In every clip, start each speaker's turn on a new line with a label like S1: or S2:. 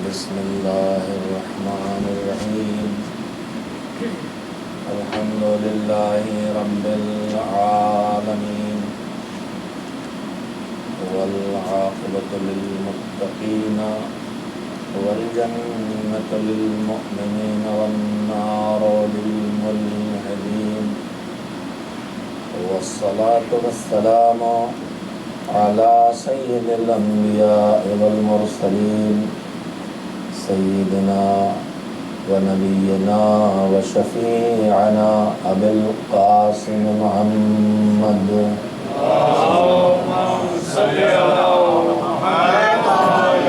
S1: بسم اللہ الرحمن الرحیم الحمد للہ رب العالمین والعاقبۃ للمتقین والجنۃ للمؤمنین والنار للملحدین والصلاة والسلام علی سید الانبیاء والمرسلین سیدنا ونبینا وشفیعنا ابی القاسم محمد
S2: اللہم صل علی محمد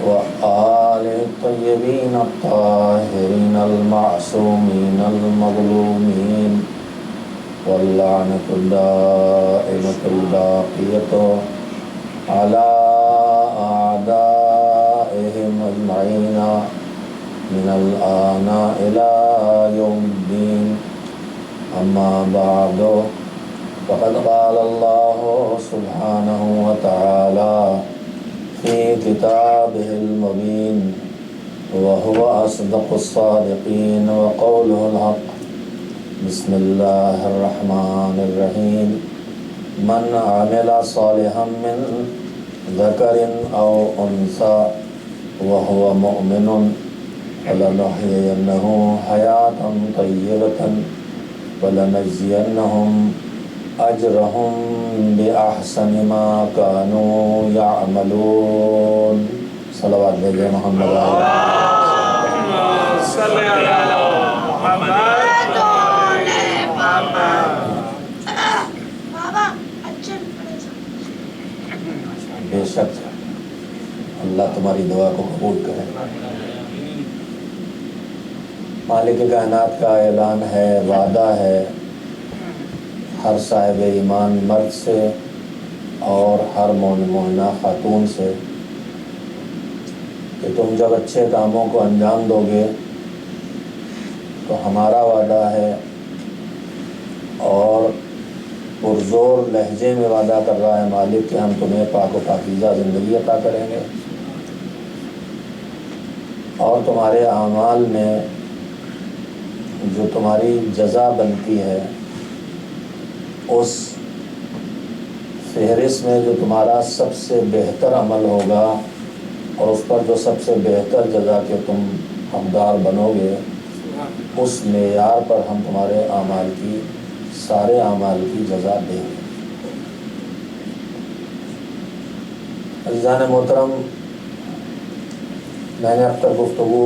S1: وآل الطیبین الطاہرین المعصومین المظلومین واللعنۃ الدائمۃ الباقیۃ علی أعدائهم أجمعين من الآن إلى يوم الدين أما بعد فقد قال الله سبحانه وتعالى في كتابه المبين وهو أصدق الصادقين وقوله الحق بسم الله الرحمن الرحيم من عمل صالحا من ذکر او انثى وهو مؤمن فلنحيينه حياة طيبة ولنجزينهم أجرهم بأحسن ما كانوا يعملون صلوات بھیجے محمد
S2: اللہم صل علی محمد
S1: بے شک اللہ تمہاری دعا کو قبول کرے۔ مالک کائنات کا اعلان ہے، وعدہ ہے ہر صاحب ایمان مرد سے اور ہر مومنہ خاتون سے کہ تم جب اچھے کاموں کو انجام دو گے تو ہمارا وعدہ ہے اور پرزور لہجے میں وعدہ کر رہا ہے مالک کہ ہم تمہیں پاک و پاکیزہ زندگی عطا کریں گے اور تمہارے اعمال میں جو تمہاری جزا بنتی ہے اس فہرست میں جو تمہارا سب سے بہتر عمل ہوگا اور اس پر جو سب سے بہتر جزا کے تم حقدار بنو گے اس معیار پر ہم تمہارے اعمال کی سارے اعمال کی جزا دیں گے۔ عزیزان محترم، میں نے اب تک گفتگو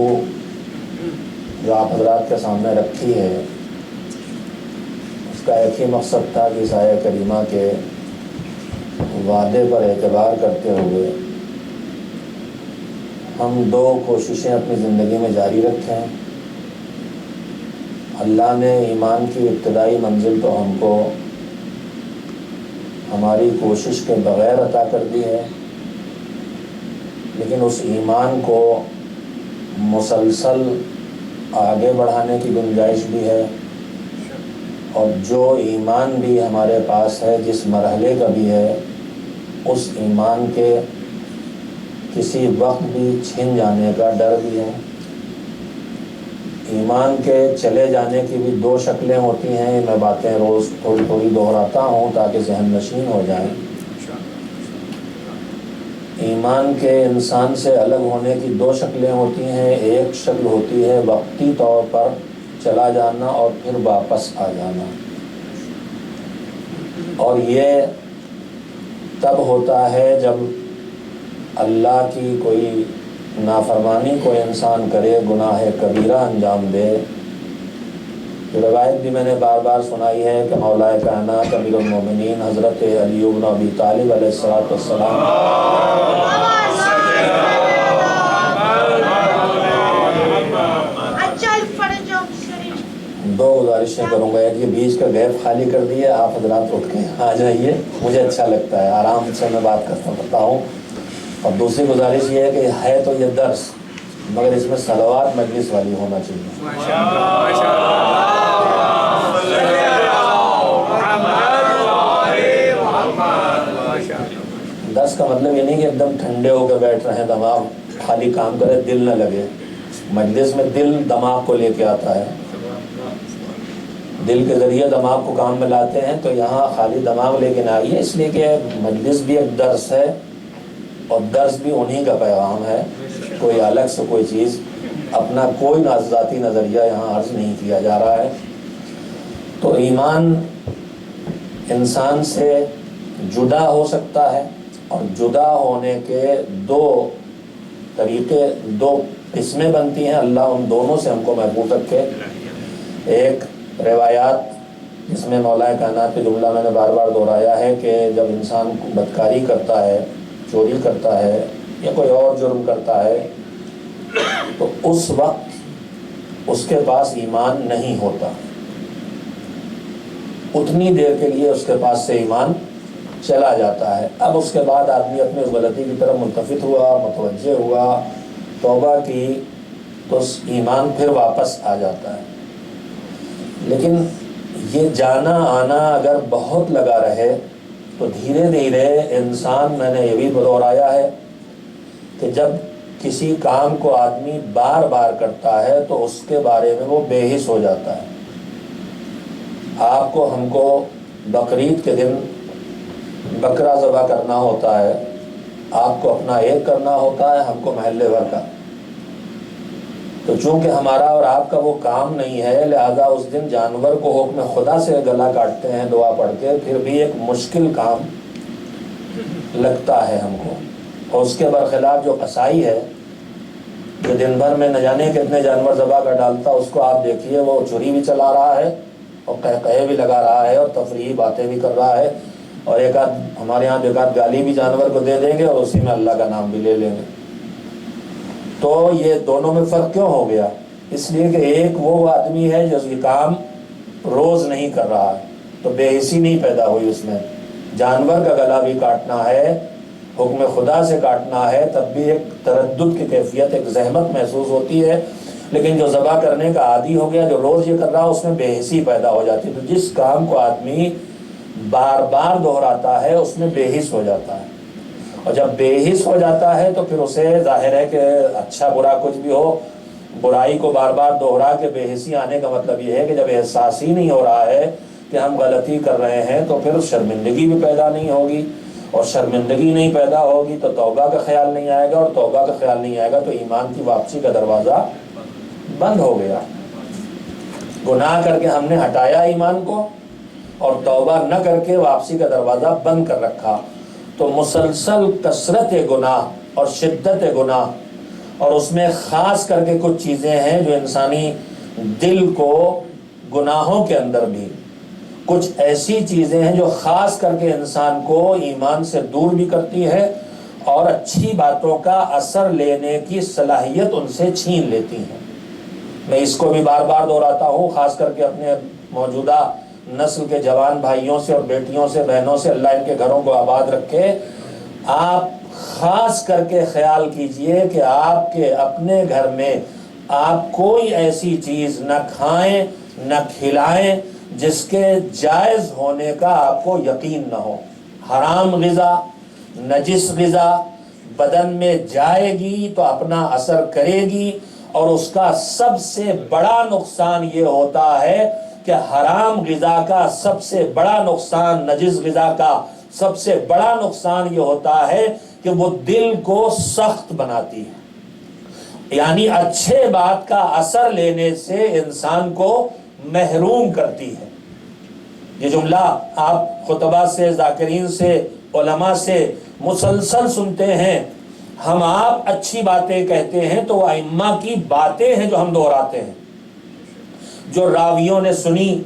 S1: جو آپ حضرات کے سامنے رکھی ہے اس کا ایک ہی مقصد تھا کہ اس آیہ کریمہ کے وعدے پر اعتبار کرتے ہوئے ہم دو کوششیں اپنی زندگی میں جاری رکھیں۔ اللہ نے ایمان کی ابتدائی منزل تو ہم کو ہماری کوشش کے بغیر عطا کر دی ہے، لیکن اس ایمان کو مسلسل آگے بڑھانے کی گنجائش بھی ہے، اور جو ایمان بھی ہمارے پاس ہے جس مرحلے کا بھی ہے اس ایمان کے کسی وقت بھی چھن جانے کا ڈر بھی ہے۔ ایمان کے چلے جانے کی بھی دو شکلیں ہوتی ہیں، میں باتیں روز تھوڑی تھوڑی دہراتا ہوں تاکہ ذہن نشین ہو جائیں۔ ایمان کے انسان سے الگ ہونے کی دو شکلیں ہوتی ہیں، ایک شکل ہوتی ہے وقتی طور پر چلا جانا اور پھر واپس آ جانا، اور یہ تب ہوتا ہے جب اللہ کی کوئی نافرمانی کوئی انسان کرے، گناہ کبیرہ انجام دے۔ روایت بھی میں نے بار بار سنائی ہے کہ مولا کائنات امیر المومنین حضرت علی بن ابی طالب علیہ السلام دو گزارشیں کروں گا، ایک یہ بیچ کا گیپ خالی کر دیے، آپ حضرات اٹھ کے آ جائیے، مجھے اچھا لگتا ہے، آرام سے میں بات کرتا ہوں۔ اور دوسری گزارش یہ ہے کہ ہے تو یہ درس مگر اس میں صلوات مجلس والی ہونا چاہیے۔ درس کا مطلب یہ نہیں کہ ایک دم ٹھنڈے ہو کے بیٹھ رہے ہیں، دماغ خالی کام کرے، دل نہ لگے۔ مجلس میں دل دماغ کو لے کے آتا ہے، دل کے ذریعے دماغ کو کام میں لاتے ہیں، تو یہاں خالی دماغ لے کے نہ آئیے، اس لیے کہ مجلس بھی ایک درس ہے اور درس بھی انہی کا پیغام ہے، کوئی الگ سے کوئی چیز اپنا کوئی ذاتی نظریہ یہاں عرض نہیں کیا جا رہا ہے۔ تو ایمان انسان سے جدا ہو سکتا ہے، اور جدا ہونے کے دو طریقے، دو قسمیں بنتی ہیں، اللہ ان دونوں سے ہم کو محفوظ رکھے۔ ایک روایات جس میں مولا کائنات کا جملہ میں نے بار بار دہرایا ہے کہ جب انسان بدکاری کرتا ہے، چوری کرتا ہے یا کوئی اور جرم کرتا ہے، تو اس وقت اس کے پاس ایمان نہیں ہوتا، اتنی دیر کے لیے اس کے پاس سے ایمان چلا جاتا ہے۔ اب اس کے بعد آدمی اپنی اس غلطی کی طرف ملتفت ہوا، متوجہ ہوا، توبہ کی، تو ایمان پھر واپس آ جاتا ہے۔ لیکن یہ جانا آنا اگر بہت لگا رہے تو دھیرے دھیرے انسان، میں نے یہ بھی دہرایا ہے کہ جب کسی کام کو آدمی بار بار کرتا ہے تو اس کے بارے میں وہ بے حس ہو جاتا ہے۔ آپ کو، ہم کو بقرعید کے دن بکرا ذبح کرنا ہوتا ہے، آپ کو اپنا ایک کرنا ہوتا ہے، ہم کو محلے بھر کا۔ تو چونکہ ہمارا اور آپ کا وہ کام نہیں ہے، لہذا اس دن جانور کو حکم خدا سے گلا کاٹتے ہیں دعا پڑھ کے، پھر بھی ایک مشکل کام لگتا ہے ہم کو۔ اور اس کے برخلاف جو قصائی ہے، جو دن بھر میں نہ جانے کتنے جانور ذبح کر ڈالتا، اس کو آپ دیکھیے وہ چھری بھی چلا رہا ہے اور قہقہے بھی لگا رہا ہے اور تفریحی باتیں بھی کر رہا ہے، اور ایک آدھ ہمارے یہاں ایک آدھ گالی بھی جانور کو دے دیں گے اور اسی میں اللہ کا نام بھی لے لیں گے۔ تو یہ دونوں میں فرق کیوں ہو گیا؟ اس لیے کہ ایک وہ آدمی ہے جو یہ کام روز نہیں کر رہا ہے، تو بے حسی نہیں پیدا ہوئی اس میں۔ جانور کا گلا بھی کاٹنا ہے، حکم خدا سے کاٹنا ہے، تب بھی ایک تردد کی کیفیت، ایک زحمت محسوس ہوتی ہے۔ لیکن جو ذبح کرنے کا عادی ہو گیا، جو روز یہ کر رہا، اس میں بے حسی پیدا ہو جاتی ہے۔ تو جس کام کو آدمی بار بار دہراتا ہے اس میں بے حس ہو جاتا ہے، اور جب بے حس ہو جاتا ہے تو پھر اسے ظاہر ہے کہ اچھا برا کچھ بھی ہو، برائی کو بار بار دوہرا کے بے حسی آنے کا مطلب یہ ہے کہ جب احساس ہی نہیں ہو رہا ہے کہ ہم غلطی کر رہے ہیں، تو پھر شرمندگی بھی پیدا نہیں ہوگی، اور شرمندگی نہیں پیدا ہوگی تو توبہ کا خیال نہیں آئے گا، اور توبہ کا خیال نہیں آئے گا تو ایمان کی واپسی کا دروازہ بند ہو گیا۔ گناہ کر کے ہم نے ہٹایا ایمان کو، اور توبہ نہ کر کے واپسی کا دروازہ بند کر رکھا۔ تو مسلسل کثرت گناہ اور شدت گناہ، اور اس میں خاص کر کے کچھ چیزیں ہیں جو انسانی دل کو، گناہوں کے اندر بھی کچھ ایسی چیزیں ہیں جو خاص کر کے انسان کو ایمان سے دور بھی کرتی ہے، اور اچھی باتوں کا اثر لینے کی صلاحیت ان سے چھین لیتی ہیں۔ میں اس کو بھی بار بار دہراتا ہوں، خاص کر کے اپنے موجودہ نسل کے جوان بھائیوں سے اور بیٹیوں سے، بہنوں سے، اللہ ان کے گھروں کو آباد رکھے۔ آپ خاص کر کے خیال کیجئے کہ آپ کے اپنے گھر میں آپ کوئی ایسی چیز نہ کھائیں نہ کھلائیں جس کے جائز ہونے کا آپ کو یقین نہ ہو۔ حرام غذا، نجس غذا بدن میں جائے گی تو اپنا اثر کرے گی، اور اس کا سب سے بڑا نقصان یہ ہوتا ہے کہ حرام غذا کا سب سے بڑا نقصان، نجس غذا کا سب سے بڑا نقصان یہ ہوتا ہے کہ وہ دل کو سخت بناتی ہے، یعنی اچھے بات کا اثر لینے سے انسان کو محروم کرتی ہے۔ یہ جملہ آپ خطبہ سے، ذاکرین سے، علماء سے مسلسل سنتے ہیں۔ ہم آپ اچھی باتیں کہتے ہیں تو وہ ائمہ کی باتیں ہیں جو ہم دہراتے ہیں، جو راویوں نے سنی،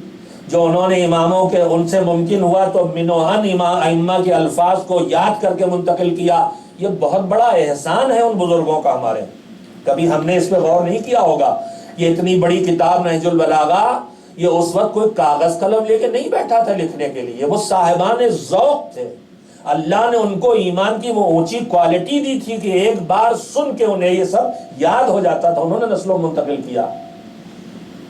S1: جو انہوں نے اماموں کے، ان سے ممکن ہوا تو منوہن ائمہ کے الفاظ کو یاد کر کے منتقل کیا۔ یہ بہت بڑا احسان ہے ان بزرگوں کا ہمارے، کبھی ہم نے اس پہ غور نہیں کیا ہوگا۔ یہ اتنی بڑی کتاب نہج البلاغہ، یہ اس وقت کوئی کاغذ قلم لے کے نہیں بیٹھا تھا لکھنے کے لیے، وہ صاحبان ذوق تھے۔ اللہ نے ان کو ایمان کی وہ اونچی کوالٹی دی تھی کہ ایک بار سن کے انہیں یہ سب یاد ہو جاتا تھا، انہوں نے نسلوں منتقل کیا۔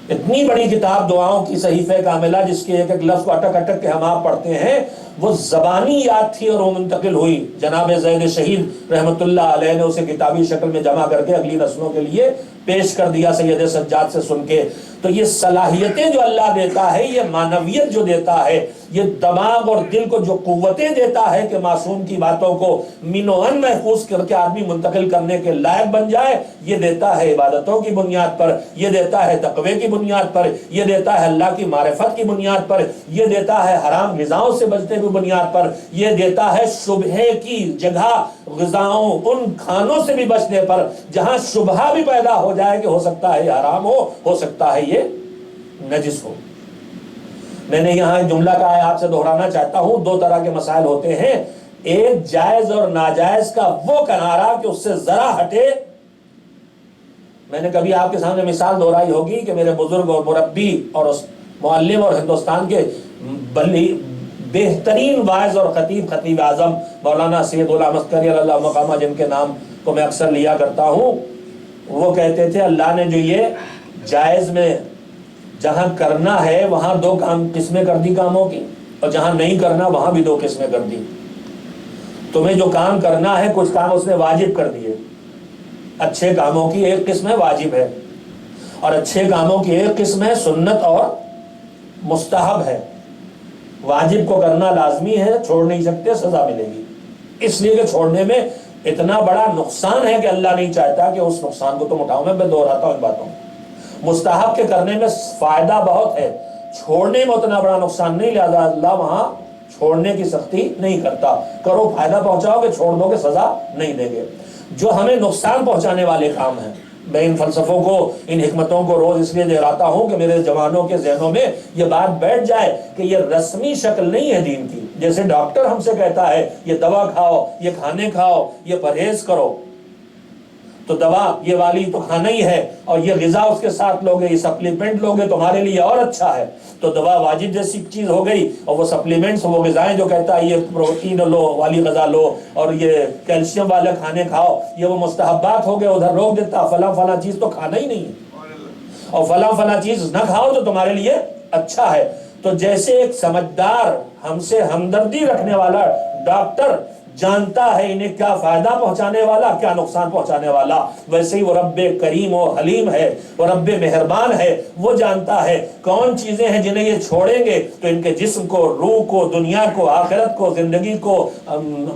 S1: اتنی بڑی کتاب دعاؤں کی صحیفہ کاملہ، جس کے ایک ایک لفظ کو اٹک اٹک کے ہم آپ پڑھتے ہیں، وہ زبانی یاد تھی اور وہ منتقل ہوئی. جناب زید شہید رحمت اللہ علیہ نے اسے کتابی شکل میں جمع کر کے اگلی نسلوں کے لیے پیش کر دیا سید سجاد سے سن کے. تو یہ صلاحیتیں جو اللہ دیتا ہے، یہ معنویت جو دیتا ہے، یہ دماغ اور دل کو جو قوتیں دیتا ہے کہ معصوم کی باتوں کو من و عن محفوظ کر کے آدمی منتقل کرنے کے لائق بن جائے، یہ دیتا ہے عبادتوں کی بنیاد پر، یہ دیتا ہے تقوی کی بنیاد پر، یہ دیتا ہے اللہ کی معرفت کی بنیاد پر، یہ دیتا ہے حرام غذاؤں سے بچنے کی بنیاد پر، یہ دیتا ہے شبہے کی جگہ غذاؤں ان کھانوں سے بھی بچنے پر جہاں شبہہ بھی پیدا ہو جائے کہ ہو سکتا ہے یہ حرام ہو سکتا ہے یہ نجس ہو. میں نے یہاں ایک جملہ کہا ہے، آپ سے دہرانا چاہتا ہوں. 2 طرح کے مسائل ہوتے ہیں، ایک جائز اور ناجائز کا وہ کنارہ کہ اس سے ذرا ہٹے. میں نے کبھی آپ کے سامنے مثال دہرائی ہوگی کہ میرے بزرگ اور مربی اور معلم اور ہندوستان کے بہترین واعظ اور خطیب اعظم مولانا سید غلام عسکری اللہ مقامہ، جن کے نام کو میں اکثر لیا کرتا ہوں، وہ کہتے تھے اللہ نے جو یہ جائز میں جہاں کرنا ہے وہاں 2 قسمیں کر دی کاموں کی، اور جہاں نہیں کرنا وہاں بھی 2 قسمیں کر دی. تمہیں جو کام کرنا ہے کچھ کام اس نے واجب کر دیے. اچھے کاموں کی ایک قسم ہے واجب ہے، اور اچھے کاموں کی ایک قسم ہے سنت اور مستحب ہے. واجب کو کرنا لازمی ہے، چھوڑ نہیں سکتے، سزا ملے گی. اس لیے کہ چھوڑنے میں اتنا بڑا نقصان ہے کہ اللہ نہیں چاہتا کہ اس نقصان کو تم اٹھاؤ. میں دہراتا ہوں ان باتوں کو. مستحب کے کرنے میں فائدہ بہت ہے، چھوڑنے میں اتنا بڑا نقصان نہیں، لہذا اللہ وہاں چھوڑنے کی سختی نہیں کرتا. کرو فائدہ پہنچاؤ گے، چھوڑ دو گے سزا نہیں دیں گے. جو ہمیں نقصان پہنچانے والے کام ہیں، میں ان فلسفوں کو، ان حکمتوں کو روز اس لیے دہراتا ہوں کہ میرے جوانوں کے ذہنوں میں یہ بات بیٹھ جائے کہ یہ رسمی شکل نہیں ہے دین کی. جیسے ڈاکٹر ہم سے کہتا ہے یہ دوا کھاؤ، یہ کھانے کھاؤ، یہ پرہیز کرو، تو دوا یہ والی تو کھانا ہی ہے، اور یہ غذا اس کے ساتھ لوگے، یہ سپلیمنٹ لوگے تمہارے لیے اور اچھا ہے. تو دوا واجب جیسی چیز ہو گئی، اور وہ سپلیمنٹس، وہ غذائیں جو کہتا ہے یہ پروٹین لو والی غذا لو اور یہ کیلشیم والے کھانے کھاؤ، یہ وہ مستحبات ہو گئے. ادھر روک دیتا فلاں چیز تو کھانا ہی نہیں ہے، اور فلاں چیز نہ کھاؤ تو تمہارے لیے اچھا ہے. تو جیسے ایک سمجھدار ہم سے ہمدردی رکھنے والا ڈاکٹر جانتا ہے انہیں کیا فائدہ پہنچانے والا، کیا نقصان پہنچانے والا، ویسے ہی وہ رب کریم و حلیم ہے، وہ رب مہربان ہے. وہ جانتا ہے کون چیزیں ہیں جنہیں یہ چھوڑیں گے تو ان کے جسم کو، روح کو، دنیا کو، آخرت کو، زندگی کو،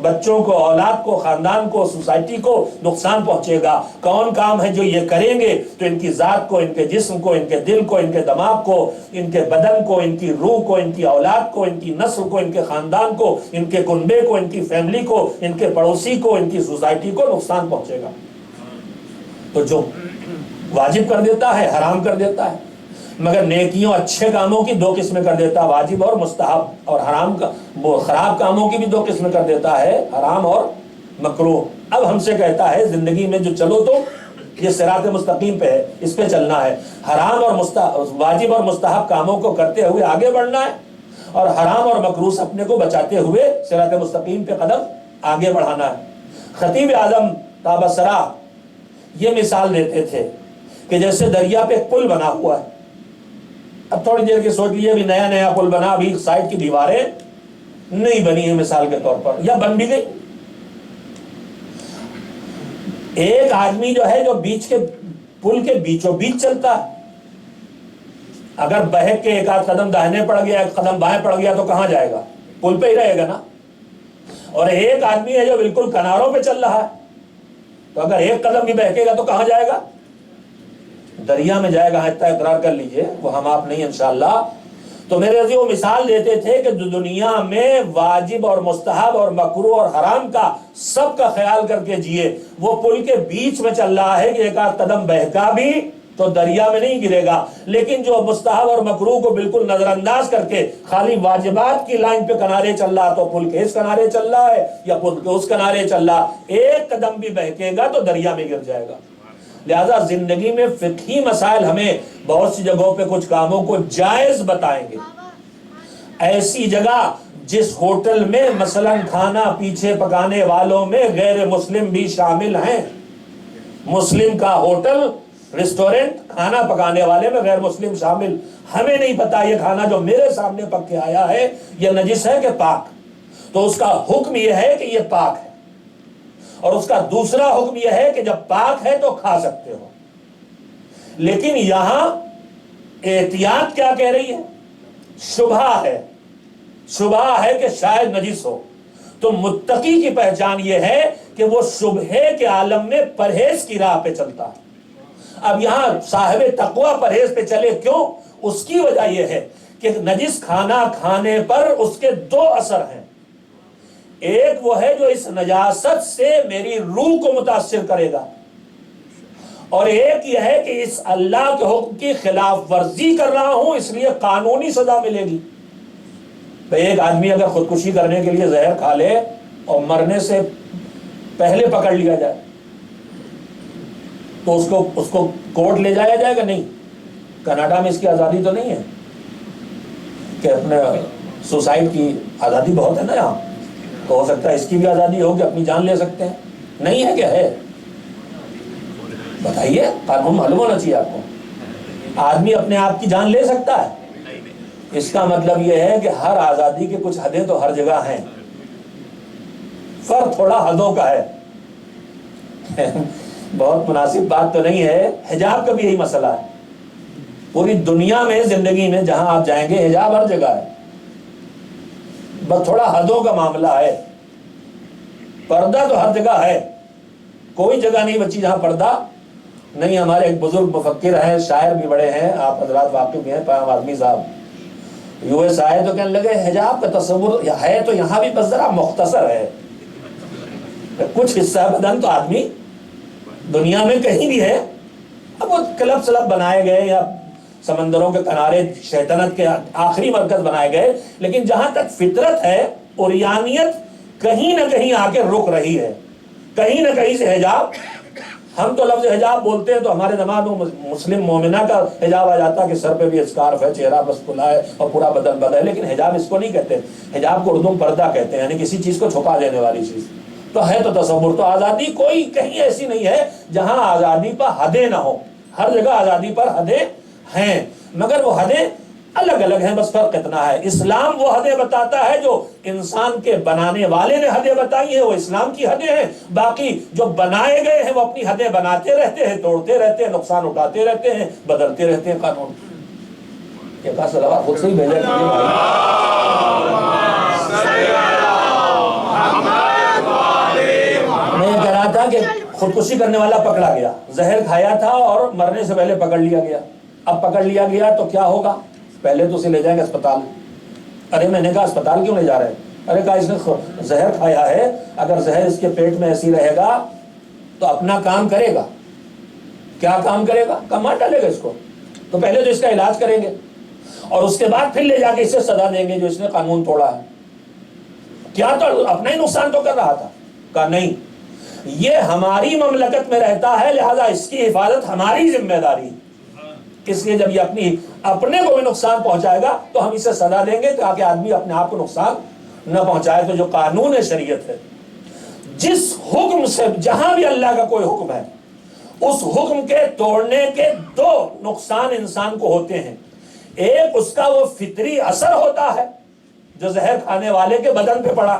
S1: بچوں کو، اولاد کو، خاندان کو، سوسائٹی کو نقصان پہنچے گا. کون کام ہے جو یہ کریں گے تو ان کی ذات کو، ان کے جسم کو، ان کے دل کو، ان کے دماغ کو، ان کے بدن کو، ان کی روح کو، ان کی اولاد کو، ان کی نسل کو، ان کے خاندان کو، ان کے کنبے کو، ان کی فیملی کو، ان کے پڑوسی کو، ان کی سوسائٹی کو نقصان پہنچے گا. تو جو واجب کر دیتا ہے حرام کر دیتا ہے، مگر نیکیوں اچھے کاموں کی 2 قسمیں کر دیتا ہے، واجب اور مستحب. اور حرام کا خراب کاموں کی بھی 2 قسمیں کر دیتا ہے، حرام اور مکروہ. اب ہم سے کہتا ہے زندگی میں جو چلو تو یہ صراط مستقیم پہ ہے، اس پہ چلنا ہے. حرام اور واجب اور مستحب کاموں کو کرتے ہوئے آگے بڑھنا ہے، اور حرام اور مکروہ سے اپنے کو بچاتے ہوئے صراط مستقیم پہ قدم آگے بڑھانا ہے. خطیب اعظم تابصرہ یہ مثال دیتے تھے کہ جیسے دریا پہ ایک پل بنا ہوا ہے. اب تھوڑی دیر کے سوچ لیجیے، ابھی نیا پل بنا، ابھی سائڈ کی دیواریں نہیں بنی ہیں مثال کے طور پر، یا بن بھی گئی. ایک آدمی جو ہے جو بیچ کے پل کے بیچوں بیچ چلتا ہے، اگر بہک کے ایک آدھ قدم داہنے پڑ گیا، ایک قدم بائیں پڑ گیا تو کہاں جائے گا؟ پل پہ ہی رہے گا نا. اور ایک آدمی ہے جو بالکل کناروں پہ چل رہا ہے، تو اگر ایک قدم بھی بہکے گا تو کہاں جائے گا؟ دریا میں جائے گا. اتنا اقرار کر لیجئے، وہ ہم آپ نہیں انشاءاللہ. تو میرے عزیز وہ مثال دیتے تھے کہ دنیا میں واجب اور مستحب اور مکروہ اور حرام کا سب کا خیال کر کے جیے. وہ پل کے بیچ میں چل رہا ہے کہ ایک آدھ قدم بہکا بھی تو دریا میں نہیں گرے گا، لیکن جو مستحب اور مکروہ کو بالکل نظر انداز کر کے خالی واجبات کی لائن پہ کنارے چل رہا تو پل کے اس کنارے چل رہا ہے یا پل کے اس کنارے چل رہا، ایک قدم بھی بہکے گا تو دریا میں گر جائے گا. لہذا زندگی میں فقہی مسائل ہمیں بہت سی جگہوں پہ کچھ کاموں کو جائز بتائیں گے. ایسی جگہ جس ہوٹل میں مثلا کھانا پیچھے پکانے والوں میں غیر مسلم بھی شامل ہیں، مسلم کا ہوٹل ریسٹورنٹ کھانا پکانے والے میں غیر مسلم شامل، ہمیں نہیں پتا یہ کھانا جو میرے سامنے پک کے آیا ہے یہ نجس ہے کہ پاک. تو اس کا حکم یہ ہے کہ یہ پاک ہے، اور اس کا دوسرا حکم یہ ہے کہ جب پاک ہے تو کھا سکتے ہو۔ لیکن یہاں احتیاط کیا کہہ رہی ہے؟ شبہ ہے، شبہ ہے کہ شاید نجس ہو۔ تو متقی کی پہچان یہ ہے کہ وہ شبہے کے عالم میں پرہیز کی راہ پہ چلتا ہے۔ اب یہاں صاحب تقوی پرہیز پہ چلے، کیوں؟ اس کی وجہ یہ ہے کہ نجس کھانا کھانے پر اس کے دو اثر ہیں۔ ایک وہ ہے جو اس نجاست سے میری روح کو متاثر کرے گا، اور ایک یہ ہے کہ اس اللہ کے حکم کی خلاف ورزی کر رہا ہوں، اس لیے قانونی سزا ملے گی۔ تو ایک آدمی اگر خودکشی کرنے کے لیے زہر کھا لے اور مرنے سے پہلے پکڑ لیا جائے تو اس کو کورٹ لے جایا جائے گا؟ نہیں۔ کینیڈا میں اس کی آزادی تو نہیں ہے کہ اپنے سوسائڈ کی آزادی بہت ہے نا یہاں، تو ہو سکتا ہے اس کی بھی آزادی ہو کہ اپنی جان لے سکتے ہیں۔ نہیں ہے کہ ہے؟ بتائیے، قانون معلوم ہونا چاہیے آپ کو۔ آدمی اپنے آپ کی جان لے سکتا ہے؟ اس کا مطلب یہ ہے کہ ہر آزادی کی کچھ حدیں تو ہر جگہ ہیں، فرق تھوڑا حدوں کا ہے۔ بہت مناسب بات تو نہیں ہے، حجاب کا بھی یہی مسئلہ ہے۔ پوری دنیا میں زندگی میں جہاں آپ جائیں گے حجاب ہر جگہ ہے، بس تھوڑا حدوں کا معاملہ ہے۔ پردہ تو ہر جگہ ہے، کوئی جگہ نہیں بچی جہاں پردہ نہیں۔ ہمارے ایک بزرگ مفکر ہیں، شاعر بھی بڑے ہیں، آپ حضرات واقف بھی ہیں، پیام آدمی صاحب یو ایس آئے تو کہنے لگے حجاب کا تصور ہے تو یہاں بھی بس ذرا مختصر ہے، کچھ حصہ بدن تو آدمی دنیا میں کہیں بھی ہے۔ اب وہ کلب سلب بنائے گئے یا سمندروں کے کنارے شیطنت کے آخری مرکز بنائے گئے، لیکن جہاں تک فطرت ہے، اوریانیت کہیں نہ کہیں آ کے رک رہی ہے، کہیں نہ کہیں سے حجاب۔ ہم تو لفظ حجاب بولتے ہیں تو ہمارے دماغ میں مسلم مومنہ کا حجاب آ جاتا ہے کہ سر پہ بھی اسکارف ہے، چہرہ بس کھلا ہے اور پورا بدن بند ہے، لیکن حجاب اس کو نہیں کہتے۔ حجاب کو اردو میں پردہ کہتے ہیں، یعنی کسی چیز کو چھپا دینے والی چیز۔ تو ہے تو تصور، تو آزادی کوئی کہیں ایسی نہیں ہے جہاں آزادی پر حدیں نہ ہو، ہر جگہ آزادی پر حدیں ہیں، مگر وہ حدیں الگ الگ ہیں، بس فرق اتنا ہے۔ اسلام وہ حدیں بتاتا ہے جو انسان کے بنانے والے نے حدیں بتائی ہیں، وہ اسلام کی حدیں ہیں۔ باقی جو بنائے گئے ہیں وہ اپنی حدیں بناتے رہتے ہیں، توڑتے رہتے ہیں، نقصان اٹھاتے رہتے ہیں، بدلتے رہتے ہیں قانون۔ یہ کا صلوات خود سے ہی بھیجا میں یہ کہہ رہا تھا کہ خودکشی کرنے والا پکڑا گیا، زہر کھایا تھا اور مرنے سے پہلے پکڑ لیا گیا۔ اب پکڑ لیا گیا تو کیا ہوگا؟ پہلے تو اسے لے جائیں گے اسپتال۔ ارے میں نے کہا اسپتال کیوں لے جا رہے ہیں؟ ارے کہا اس نے زہر کھایا ہے، اگر زہر اس کے پیٹ میں ایسی رہے گا تو اپنا کام کرے گا۔ کیا کام کرے گا؟ کہا مار ڈالے گا اس کو۔ تو پہلے تو اس کا علاج کریں گے اور اس کے بعد پھر لے جا کے اسے سزا دیں گے جو اس نے قانون توڑا ہے۔ کیا تو اپنا ہی نقصان تو کر رہا تھا؟ کہا نہیں، یہ ہماری مملکت میں رہتا ہے، لہذا اس کی حفاظت ہماری ذمہ داری، اس لیے جب یہ اپنے کو بھی نقصان پہنچائے گا تو ہم اسے سزا دیں گے تاکہ آدمی اپنے آپ کو نقصان نہ پہنچائے۔ تو جو قانون شریعت ہے، جس حکم سے جہاں بھی اللہ کا کوئی حکم ہے، اس حکم کے توڑنے کے دو نقصان انسان کو ہوتے ہیں۔ ایک اس کا وہ فطری اثر ہوتا ہے جو زہر کھانے والے کے بدن پہ پڑا۔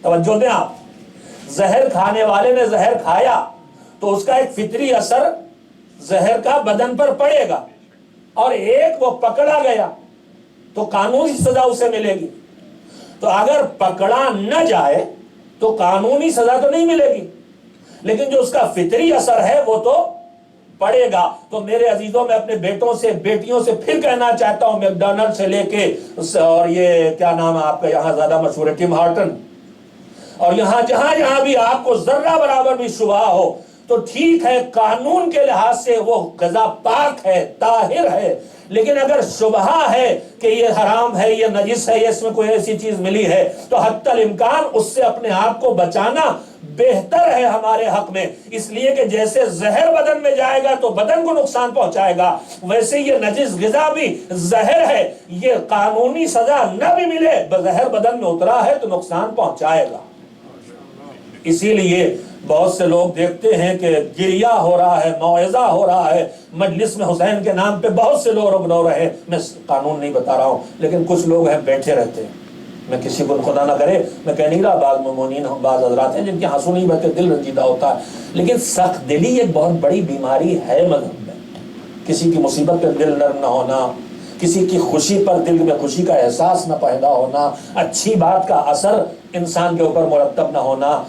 S1: توجہ دیں آپ، زہر کھانے والے نے زہر کھایا تو اس کا ایک فطری اثر زہر کا بدن پر پڑے گا، اور ایک وہ پکڑا گیا تو قانونی سزا اسے ملے گی۔ تو اگر پکڑا نہ جائے تو قانونی سزا تو نہیں ملے گی، لیکن جو اس کا فطری اثر ہے وہ تو پڑے گا۔ تو میرے عزیزوں، میں اپنے بیٹوں سے بیٹیوں سے پھر کہنا چاہتا ہوں، میک ڈونلڈ سے لے کے اور یہ کیا نام ہے آپ کا یہاں زیادہ مشہور ہے، ٹم ہارٹن، اور یہاں جہاں بھی آپ کو ذرہ برابر بھی شبہ ہو تو ٹھیک ہے، قانون کے لحاظ سے وہ غذا پاک ہے، طاہر ہے، لیکن اگر شبہ ہے کہ یہ حرام ہے، یہ نجس ہے، یہ اس میں کوئی ایسی چیز ملی ہے، تو حتی الامکان اس سے اپنے آپ کو بچانا بہتر ہے ہمارے حق میں۔ اس لیے کہ جیسے زہر بدن میں جائے گا تو بدن کو نقصان پہنچائے گا، ویسے یہ نجس غذا بھی زہر ہے، یہ قانونی سزا نہ بھی ملے، زہر بدن میں اترا ہے تو نقصان پہنچائے گا۔ اسی لیے بہت سے لوگ دیکھتے ہیں کہ گریہ ہو رہا ہے، موعظہ ہو رہا ہے، مجلس میں حسین کے نام پہ بہت سے لوگ رو رہے ہیں۔ میں قانون نہیں بتا رہا ہوں، لیکن کچھ لوگ ہیں بیٹھے رہتے ہیں، میں کسی کو خدا نہ کرے میں کہہ نہیں رہا، بعض مومنین بعض حضرات ہیں جن کے آنسو نہیں بہتے، دل رنجیدہ ہوتا ہے، لیکن سخت دلی ایک بہت بڑی بیماری ہے مذہب میں۔ کسی کی مصیبت پہ دل نرم نہ ہونا، کسی کی خوشی پر دل میں خوشی کا احساس نہ پیدا ہونا، اچھی بات کا اثر انسان کے اوپر مرتب نہ ہونا،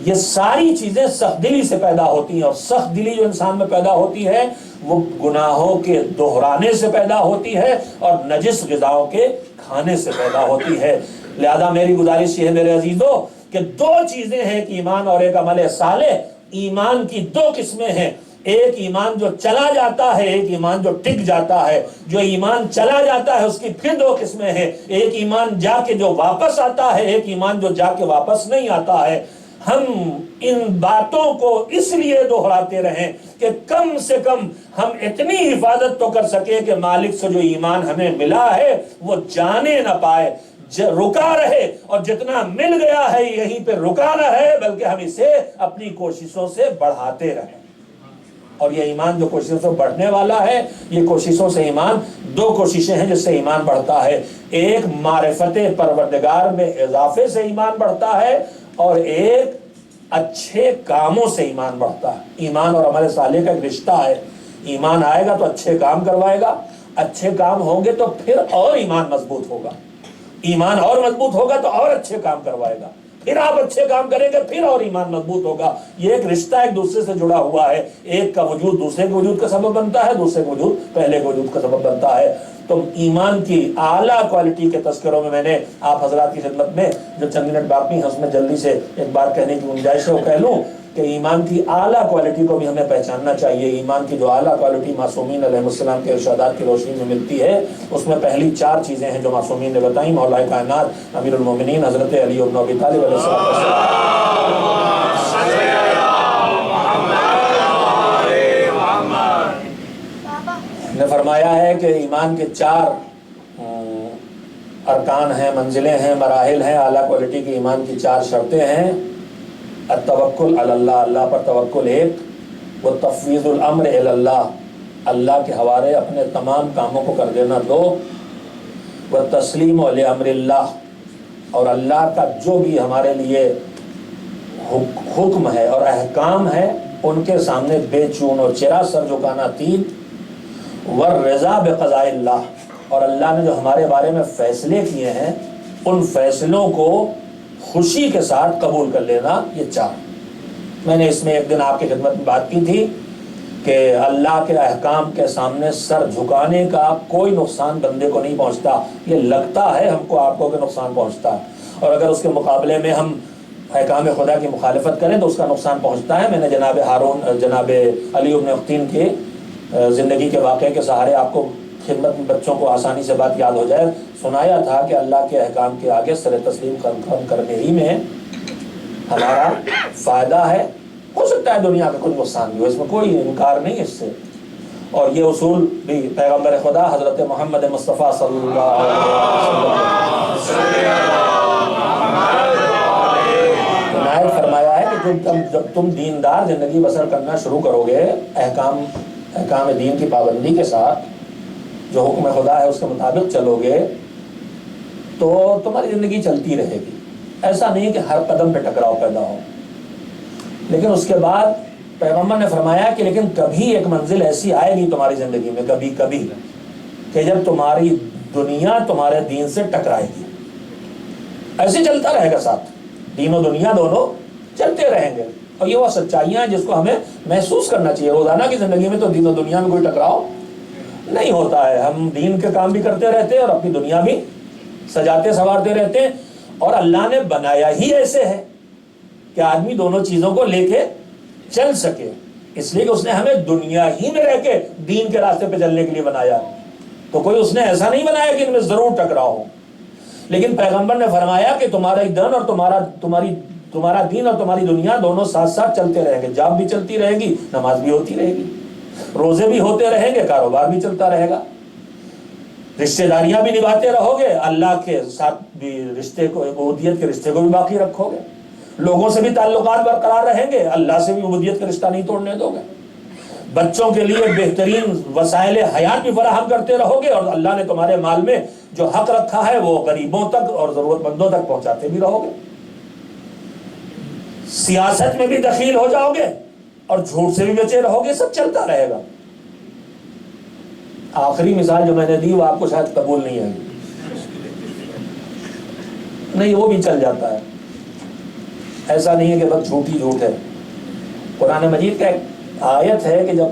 S1: یہ ساری چیزیں سخت دلی سے پیدا ہوتی ہیں۔ اور سخت دلی جو انسان میں پیدا ہوتی ہے وہ گناہوں کے دہرانے سے پیدا ہوتی ہے اور نجس غذاؤں کے کھانے سے پیدا ہوتی ہے۔ لہذا میری گزارش یہ ہے میرے عزیزو کہ دو چیزیں ہیں، ایک ایمان اور ایک عمل صالح۔ ایمان کی دو قسمیں ہیں، ایک ایمان جو چلا جاتا ہے، ایک ایمان جو ٹک جاتا ہے۔ جو ایمان چلا جاتا ہے اس کی پھر دو قسمیں ہیں، ایک ایمان جا کے جو واپس آتا ہے، ایک ایمان جو جا کے واپس نہیں آتا ہے۔ ہم ان باتوں کو اس لیے دہراتے رہیں کہ کم سے کم ہم اتنی حفاظت تو کر سکے کہ مالک سے جو ایمان ہمیں ملا ہے وہ جانے نہ پائے، رکا رہے، اور جتنا مل گیا ہے یہیں پہ رکا نہ رہے بلکہ ہم اسے اپنی کوششوں سے بڑھاتے رہیں۔ اور یہ ایمان جو کوششوں سے بڑھنے والا ہے، یہ کوششوں سے ایمان، دو کوششیں ہیں جس سے ایمان بڑھتا ہے۔ ایک معرفت پروردگار میں اضافے سے ایمان بڑھتا ہے، اور ایک اچھے کاموں سے ایمان بڑھتا ہے۔ ایمان اور عمل صالح کا ایک رشتہ ہے، ایمان آئے گا تو اچھے کام کروائے گا، اچھے کام ہوں گے تو پھر اور ایمان مضبوط ہوگا، ایمان اور مضبوط ہوگا تو اور اچھے کام کروائے گا، پھر آپ اچھے کام کریں گے پھر اور ایمان مضبوط ہوگا۔ یہ ایک رشتہ ایک دوسرے سے جڑا ہوا ہے، ایک کا وجود دوسرے کے وجود کا سبب بنتا ہے، دوسرے کا وجود پہلے کے وجود کا سبب بنتا ہے۔ تو ایمان کی اعلیٰ کوالٹی کے تذکروں میں نے آپ حضرات کی خدمت میں جو چند منٹ باقی ہیں اس میں جلدی سے ایک بات کہنے کی گنجائش ہے، وہ کہہ لوں کہ ایمان کی اعلیٰ کوالٹی کو بھی ہمیں پہچاننا چاہیے۔ ایمان کی جو اعلیٰ کوالٹی معصومین علیہ السلام کے ارشادات کی روشنی میں ملتی ہے، اس میں پہلی چار چیزیں ہیں جو معصومین نے بتائیں۔ مولا کائنات امیر المومنین حضرت علی بن ابی طالب علیہ السلام نے فرمایا ہے کہ ایمان کے چار ارکان ہیں، منزلیں ہیں، مراحل ہیں۔ اعلیٰ کوالٹی کی ایمان کی چار شرطیں ہیں: التوکل علی اللہ، اللہ پر توکل ایک، وہ تفویض الامر الی اللہ، اللہ کے حوالے اپنے تمام کاموں کو کر دینا دو، وہ تسلیم لامر اللہ، اور اللہ کا جو بھی ہمارے لیے حکم ہے اور احکام ہے ان کے سامنے بے چون و چرا سر جھکانا تین، والرضا بقضاء اللہ، اور اللہ نے جو ہمارے بارے میں فیصلے کیے ہیں ان فیصلوں کو خوشی کے ساتھ قبول کر لینا، یہ چار۔ میں نے اس میں ایک دن آپ کی خدمت میں بات کی تھی کہ اللہ کے احکام کے سامنے سر جھکانے کا کوئی نقصان بندے کو نہیں پہنچتا، یہ لگتا ہے ہم کو آپ کو کہ نقصان پہنچتا ہے، اور اگر اس کے مقابلے میں ہم احکام خدا کی مخالفت کریں تو اس کا نقصان پہنچتا ہے۔ میں نے جناب علی بن اختین کی زندگی کے واقعے کے سہارے آپ کو خدمت میں بچوں کو آسانی سے بات یاد ہو جائے سنایا تھا کہ اللہ کے احکام کے آگے سر تسلیم کرنے ہی میں ہمارا فائدہ ہے۔ ہو سکتا ہے دنیا کا کچھ نقصان بھی ہو، اس میں کوئی انکار نہیں اس سے، اور یہ اصول بھی پیغمبر خدا حضرت محمد مصطفیٰ صلی اللہ علیہ وسلم عنایت فرمایا ہے کہ جب تم دیندار زندگی بسر کرنا شروع کرو گے احکام دین کی پابندی کے ساتھ، جو حکم خدا ہے اس کے مطابق چلو گے تو تمہاری زندگی چلتی رہے گی۔ ایسا نہیں کہ ہر قدم پہ ٹکراؤ پیدا ہو، لیکن اس کے بعد پیغمبر نے فرمایا کہ لیکن کبھی ایک منزل ایسی آئے گی تمہاری زندگی میں، کبھی کہ جب تمہاری دنیا تمہارے دین سے ٹکرائے گی۔ ایسے چلتا رہے گا ساتھ، دین و دنیا دونوں چلتے رہیں گے، اور یہ وہ سچائیاں ہیں جس کو ہمیں محسوس کرنا چاہیے۔ روزانہ کی زندگی میں تو دین و دنیا میں کوئی ٹکراؤ نہیں ہوتا ہے، ہم دین کے کام بھی کرتے رہتے ہیں اور اپنی دنیا بھی سجاتے سنوارتے رہتے ہیں، اور اللہ نے بنایا ہی ایسے ہے کہ آدمی دونوں چیزوں کو لے کے چل سکے، اس لیے کہ اس نے ہمیں دنیا ہی میں رہ کے دین کے راستے پہ چلنے کے لیے بنایا، تو کوئی اس نے ایسا نہیں بنایا کہ ان میں ضرور ٹکراؤ ہو۔ لیکن پیغمبر نے فرمایا کہ تمہارا دن اور تمہارا دین اور تمہاری دنیا دونوں ساتھ ساتھ چلتے رہیں گے، جاب بھی چلتی رہے گی، نماز بھی ہوتی رہے گی، روزے بھی ہوتے رہیں گے، کاروبار بھی چلتا رہے گا، رشتہ داریاں بھی نبھاتے رہو گے، اللہ کے ساتھ بھی رشتے کو، عبودیت کے رشتے کو بھی باقی رکھو گے، لوگوں سے بھی تعلقات برقرار رہیں گے، اللہ سے بھی عبودیت کا رشتہ نہیں توڑنے دو گے، بچوں کے لیے بہترین وسائل حیات بھی فراہم کرتے رہو گے، اور اللہ نے تمہارے مال میں جو حق رکھا ہے وہ غریبوں تک اور ضرورت مندوں تک پہنچاتے بھی رہو گے۔ سیاست میں بھی دخیل ہو جاؤ گے اور جھوٹ سے بھی بچے رہو گے، سب چلتا رہے گا۔ آخری مثال جو میں نے دی وہ آپ کو شاید قبول نہیں ہے، نہیں وہ بھی چل جاتا ہے، ایسا نہیں ہے کہ بس جھوٹ ہی جھوٹ ہے۔ قرآن مجید کا ایک آیت ہے کہ جب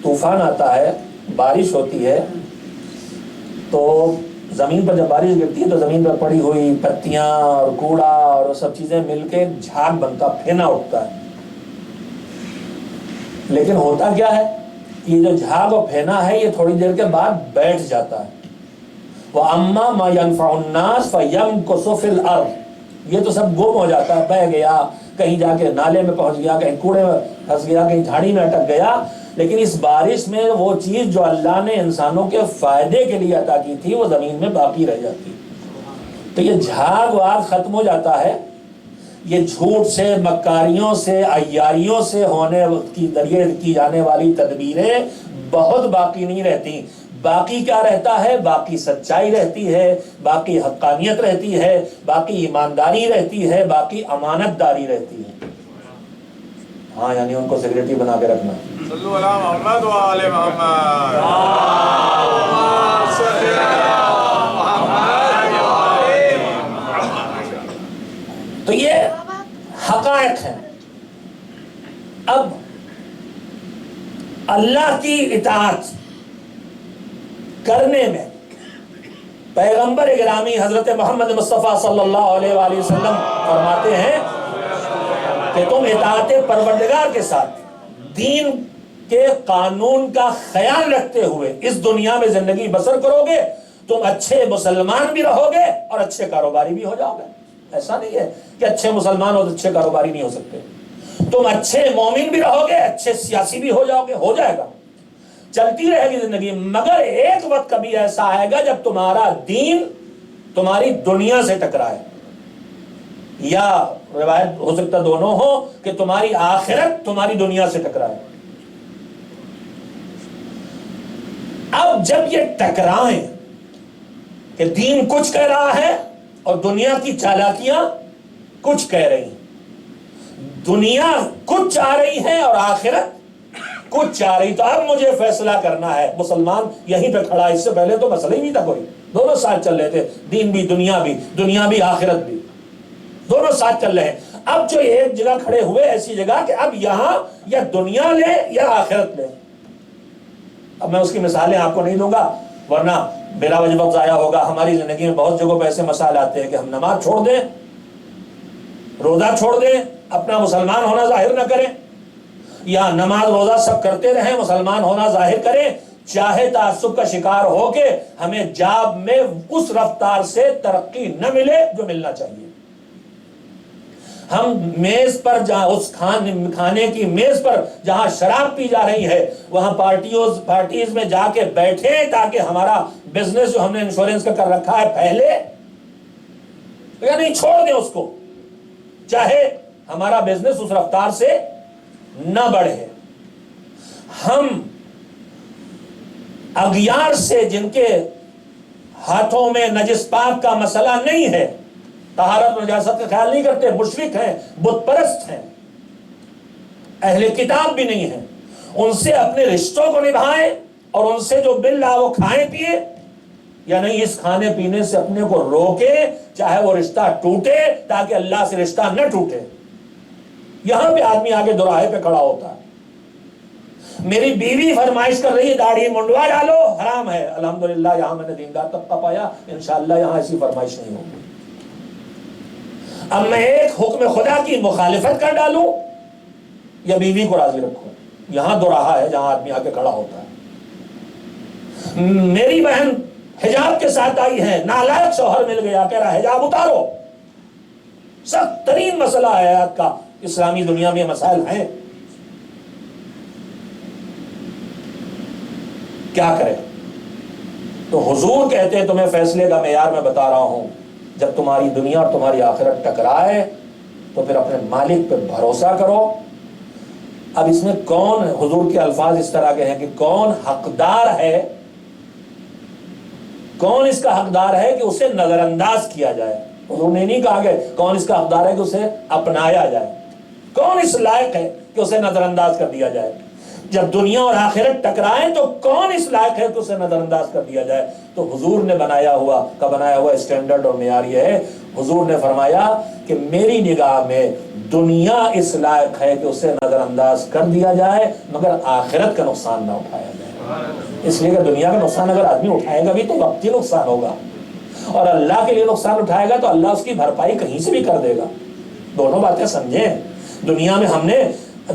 S1: طوفان آتا ہے، بارش ہوتی ہے، تو زمین پر جب بارش گرتی ہے تو زمین پر پڑی ہوئی پتیاں اور کوڑا اور سب چیزیں مل کے جھاگ بنتا، پھینا اٹھتا ہے۔ لیکن ہوتا کیا ہے، یہ جو جھاگ اور پھینا ہے یہ تھوڑی دیر کے بعد بیٹھ جاتا ہے۔ وَأَمَّا مَا يَنْفَعُ النَّاسَ فَيَمْكُثُ فِي الْأَرْضِ، یہ تو سب گم ہو جاتا ہے، بہہ گیا، کہیں جا کے نالے میں پہنچ گیا، کہیں کوڑے میں پھنس گیا، کہیں جھاڑی میں اٹک گیا۔ لیکن اس بارش میں وہ چیز جو اللہ نے انسانوں کے فائدے کے لیے عطا کی تھی وہ زمین میں باقی رہ جاتی۔ تو یہ جھاگ واگ ختم ہو جاتا ہے، یہ جھوٹ سے، مکاریوں سے، عیاریوں سے ہونے کی ذریعے کی جانے والی تدبیریں بہت باقی نہیں رہتی۔ باقی کیا رہتا ہے؟ باقی سچائی رہتی ہے، باقی حقانیت رہتی ہے، باقی ایمانداری رہتی ہے، باقی امانت داری رہتی ہے۔ ہاں یعنی ان کو سیکریٹری بنا کے رکھنا۔
S2: صلو علی محمد و آل محمد۔ صلی علی محمد و آل محمد۔
S1: تو یہ حقائق ہیں۔ اب اللہ کی اطاعت کرنے میں پیغمبر گرامی حضرت محمد مصطفیٰ صلی اللہ علیہ وآلہ وسلم فرماتے ہیں کہ تم اطاعت پروردگار کے ساتھ دین کے قانون کا خیال رکھتے ہوئے اس دنیا میں زندگی بسر کرو گے، تم اچھے مسلمان بھی رہو گے اور اچھے کاروباری بھی ہو جاؤ گے۔ ایسا نہیں ہے کہ اچھے مسلمان اور اچھے کاروباری نہیں ہو سکتے، تم اچھے مومن بھی رہو گے، اچھے سیاسی بھی ہو جاؤ گے، ہو جائے گا، چلتی رہے گی زندگی۔ مگر ایک وقت کبھی ایسا آئے گا جب تمہارا دین تمہاری دنیا سے ٹکرائے، یا روایت ہو سکتا دونوں ہو کہ تمہاری آخرت تمہاری دنیا سے ٹکرائے۔ اب جب یہ ٹکرائیں کہ دین کچھ کہہ رہا ہے اور دنیا کی چالاکیاں کچھ کہہ رہی ہیں، دنیا کچھ چاہ رہی ہے اور آخرت کچھ چاہ رہی، تو اب مجھے فیصلہ کرنا ہے۔ مسلمان یہیں پہ کھڑا، اس سے پہلے تو مسئلہ ہی نہیں تھا کوئی، دونوں ساتھ چل رہے تھے، دین بھی دنیا بھی آخرت بھی، دونوں ساتھ چل رہے ہیں۔ اب جو ایک جگہ کھڑے ہوئے ایسی جگہ کہ اب یہاں یا دنیا لے یا آخرت لے۔ اب میں اس کی مثالیں آپ کو نہیں دوں گا ورنہ میرا وقت ضائع ہوگا۔ ہماری زندگی میں بہت جگہوں پہ ایسے مسائل آتے ہیں کہ ہم نماز چھوڑ دیں، روزہ چھوڑ دیں، اپنا مسلمان ہونا ظاہر نہ کریں، یا نماز روزہ سب کرتے رہیں، مسلمان ہونا ظاہر کریں، چاہے تعصب کا شکار ہو کے ہمیں جاب میں اس رفتار سے ترقی نہ ملے جو ملنا چاہیے۔ ہم میز پر جہاں اس کھانے کی میز پر جہاں شراب پی جا رہی ہے وہاں پارٹیز میں جا کے بیٹھے تاکہ ہمارا بزنس جو ہم نے انشورنس کا کر رکھا ہے پہلے، یا نہیں چھوڑ دیں اس کو، چاہے ہمارا بزنس اس رفتار سے نہ بڑھے۔ ہم اغیار سے جن کے ہاتھوں میں نجس پاک کا مسئلہ نہیں ہے، طہارت و نجاست کا خیال نہیں کرتے، مشرک ہیں، بت پرست ہیں، اہل کتاب بھی نہیں ہیں، ان سے اپنے رشتوں کو نبھائیں اور ان سے جو مل رہا وہ کھائیں پیئے، یا نہیں اس کھانے پینے سے اپنے کو روکے، چاہے وہ رشتہ ٹوٹے تاکہ اللہ سے رشتہ نہ ٹوٹے۔ یہاں پہ آدمی آگے دوراہے پہ کھڑا ہوتا ہے، میری بیوی فرمائش کر رہی ہے داڑھی منڈوا ڈالو، حرام ہے، الحمدللہ یہاں میں نے دیندار طبقہ پایا، انشاءاللہ یہاں ایسی فرمائش نہیں ہوگی۔ اب میں ایک حکم خدا کی مخالفت کر ڈالوں یا بیوی کو راضی رکھوں، یہاں دوراہا ہے جہاں آدمی آگے کھڑا ہوتا ہے۔ میری بہن حجاب کے ساتھ آئی ہے، نالائق شوہر مل گیا، کہہ رہا حجاب اتارو، سخت ترین مسئلہ ہے حیات کا، اسلامی دنیا میں مسائل ہیں، کیا کرے؟ تو حضور کہتے ہیں تمہیں فیصلے کا معیار میں بتا رہا ہوں، جب تمہاری دنیا اور تمہاری آخرت ٹکرائے تو پھر اپنے مالک پہ بھروسہ کرو، اب اس میں کون، حضور کے الفاظ اس طرح کے ہیں کہ کون حقدار ہے، کون اس کا حقدار ہے کہ اسے نظر انداز کیا جائے. حضور نے نہیں کہا کہ کون اس کا حقدار ہے کہ اسے اپنایا جائے، کون اس لائق ہے کہ اسے نظر انداز کر دیا جائے. جب دنیا اور آخرت ٹکرائیں تو کون اس لائق ہے کہ اسے نظر انداز کر دیا جائے. تو حضور نے بنایا ہوا اسٹینڈرڈ اور معیار یہ ہے، حضور نے فرمایا کہ میری نگاہ میں دنیا اس لائق ہے کہ اسے نظر انداز کر دیا جائے، مگر آخرت کا نقصان نہ اٹھایا جائے. اس لیے کہ دنیا کا نقصان اگر آدمی اٹھائے گا بھی تو وقتی نقصان ہوگا، اور اللہ کے لیے نقصان اٹھائے گا تو اللہ اس کی بھرپائی کہیں سے بھی کر دے گا. دونوں باتیں سمجھیں. دنیا میں ہم نے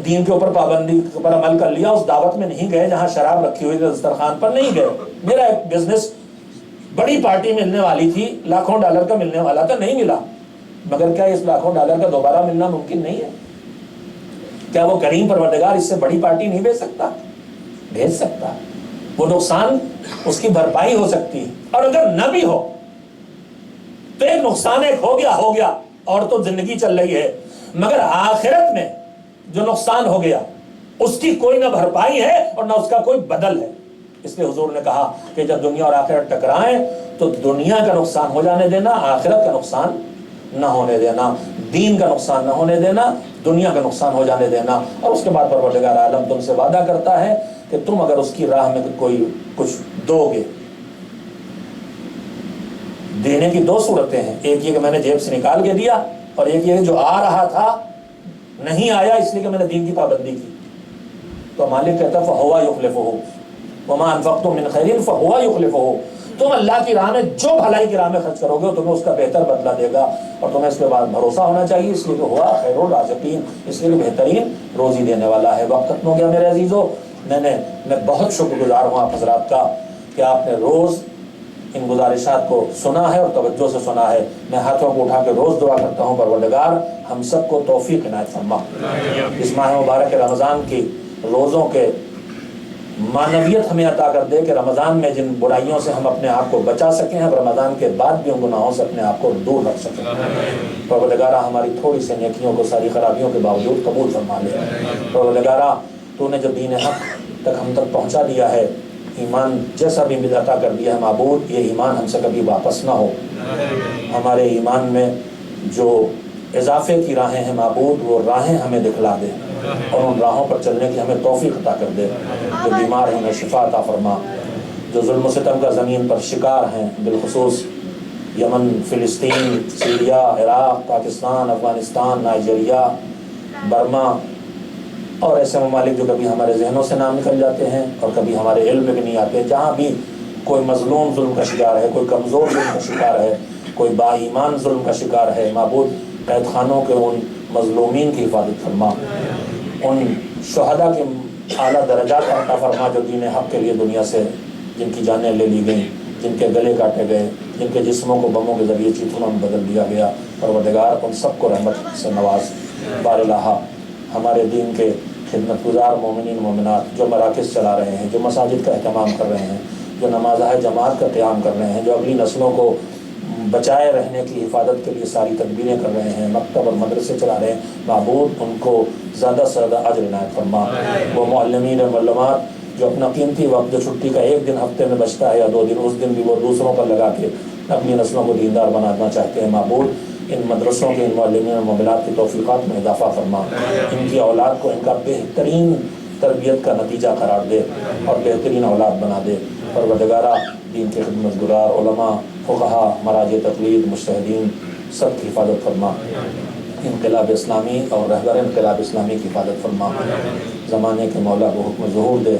S1: دین کے اوپر پابندی پر عمل کر لیا، اس دعوت میں نہیں گئے جہاں شراب رکھی ہوئی دسترخوان پر نہیں گئے. میرا ایک بزنس بڑی پارٹی ملنے والی تھی، لاکھوں ڈالر کا ملنے والا تھا، نہیں ملا. مگر کیا اس لاکھوں ڈالر کا دوبارہ ملنا ممکن نہیں ہے؟ کیا وہ کریم پروردگار اس سے بڑی پارٹی نہیں بھیج سکتا؟ بھیج سکتا. وہ نقصان اس کی بھرپائی ہو سکتی ہے، اور اگر نہ بھی ہو تو ایک نقصان ایک ہو گیا اور تو زندگی چل رہی ہے. مگر آخرت میں جو نقصان ہو گیا اس کی کوئی نہ بھرپائی ہے اور نہ اس کا کوئی بدل ہے. اس لیے حضور نے کہا کہ جب دنیا اور آخرت ٹکرائیں تو دنیا کا نقصان ہو جانے دینا، آخرت کا نقصان نہ ہونے دینا، دین کا نقصان نہ ہونے دینا، دنیا کا نقصان ہو جانے دینا. اور اس کے بعد پروردگار عالم تم سے وعدہ کرتا ہے کہ تم اگر اس کی راہ میں کوئی کچھ دو گے. دینے کی دو صورتیں ہیں، ایک یہ کہ میں نے جیب سے نکال کے دیا، اور ایک یہ جو آ رہا تھا نہیں آیا اس لیے کہ میں نے دین کی پابندی کی. تو مالک کہتا ہے فَهُوَ يُخْلِفُهُ وَمَا أَنفَقْتُم مِّن خَيْرٍ فَهُوَ يُخْلِفُهُ. تم اللہ کی راہ میں جو بھلائی کی راہ میں خرچ کرو گے تمہیں اس کا بہتر بدلہ دے گا، اور تمہیں اس کے بعد بھروسہ ہونا چاہیے، اس لیے کہ ہوا خیر الرازقین، اس لیے کہ بہترین روزی دینے والا ہے. وقت ختم ہو گیا میرے عزیزو. میں بہت شکر گزار ہوں آپ حضرات کا کہ آپ نے روز ان گزارشات کو سنا ہے اور توجہ سے سنا ہے. میں ہاتھوں کو اٹھا کے روز دعا کرتا ہوں پروردگار ہم سب کو توفیق عنایت فرما. اس ماہ مبارک رمضان کی روزوں کے معنویت ہمیں عطا کر دے کہ رمضان میں جن برائیوں سے ہم اپنے آپ کو بچا سکیں، ہم رمضان کے بعد بھی ان گناہوں سے اپنے آپ کو دور رکھ سکیں. پروردگارہ ہماری تھوڑی سی نیکیوں کو ساری خرابیوں کے باوجود قبول فرما لے. پروردگارہ تو نے جب دین حق تک ہم تک پہنچا دیا ہے، ایمان جیسا بھی مل عطا کر دیا ہے معبود، یہ ایمان ہم سے کبھی واپس نہ ہو. ہمارے ایمان میں جو اضافے کی راہیں ہیں معبود، وہ راہیں ہمیں دکھلا دے اور ان راہوں پر چلنے کی ہمیں توفیق عطا کر دے. جو بیمار ہیں انہیں شفا عطا فرما، جو ظلم و ستم کا زمین پر شکار ہیں، بالخصوص یمن، فلسطین، Syria, Iraq, Pakistan, Afghanistan, Nigeria, Burma اور ایسے ممالک جو کبھی ہمارے ذہنوں سے نام نکل جاتے ہیں اور کبھی ہمارے علم میں بھی نہیں آتے، جہاں بھی کوئی مظلوم ظلم کا شکار ہے، کوئی کمزور ظلم کا شکار ہے، کوئی با ایمان ظلم کا شکار ہے، معبود قید خانوں کے ان مظلومین کی حفاظت فرما، ان شہداء کے اعلیٰ درجات عطا فرما جو دین حق کے لیے دنیا سے جن کی جانیں لے لی گئیں، جن کے گلے کاٹے گئے، جن کے جسموں کو بموں کے ذریعے چیتھنوں میں بدل دیا گیا. پروردگار ان سب کو رحمت سے نواز. بار الہ ہمارے دین کے خدمت گزار مومنین مومنات جو مراکز چلا رہے ہیں، جو مساجد کا اہتمام کر رہے ہیں، جو نمازہ جماعت کا قیام کر رہے ہیں، جو اگلی نسلوں کو بچائے رہنے کی حفاظت کے لیے ساری تدبیریں کر رہے ہیں، مکتب اور مدرسے چلا رہے ہیں، معبود ان کو زیادہ سے زیادہ اجر عنایت فرما. وہ معلمین اور معلمات جو اپنا قیمتی وقت، جو چھٹی کا ایک دن ہفتے میں بچتا ہے یا 2 دن، اس دن بھی وہ دوسروں پر لگا کے اپنی نسلوں کو دیندار بنانا چاہتے ہیں، معبود ان مدرسوں کے، ان معلمین اور معاملات کی توفیقات میں اضافہ فرما. ان کی اولاد کو ان کا بہترین تربیت کا نتیجہ قرار دے اور بہترین اولاد بنا دے. پروردگارہ دین کے خدمت گزار علماء، فقہا، مراجع تقلید، مجتہدین سب کی حفاظت فرما. انقلاب اسلامی اور رہبر انقلاب اسلامی کی حفاظت فرما. زمانے کے مولا کو حکم ظہور دے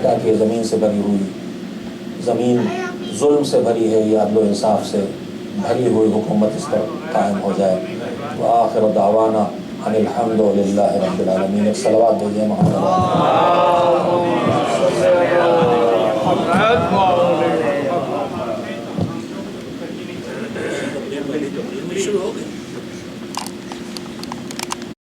S1: تاکہ زمین سے بھری ہوئی، زمین ظلم سے بھری ہے، یہ عدل و انصاف سے بھری ہوئی حکومت اس پر قائم ہو جائے. وآخر دعوانا ان الحمد للہ رب العالمین. صلوات دیجیے محمد.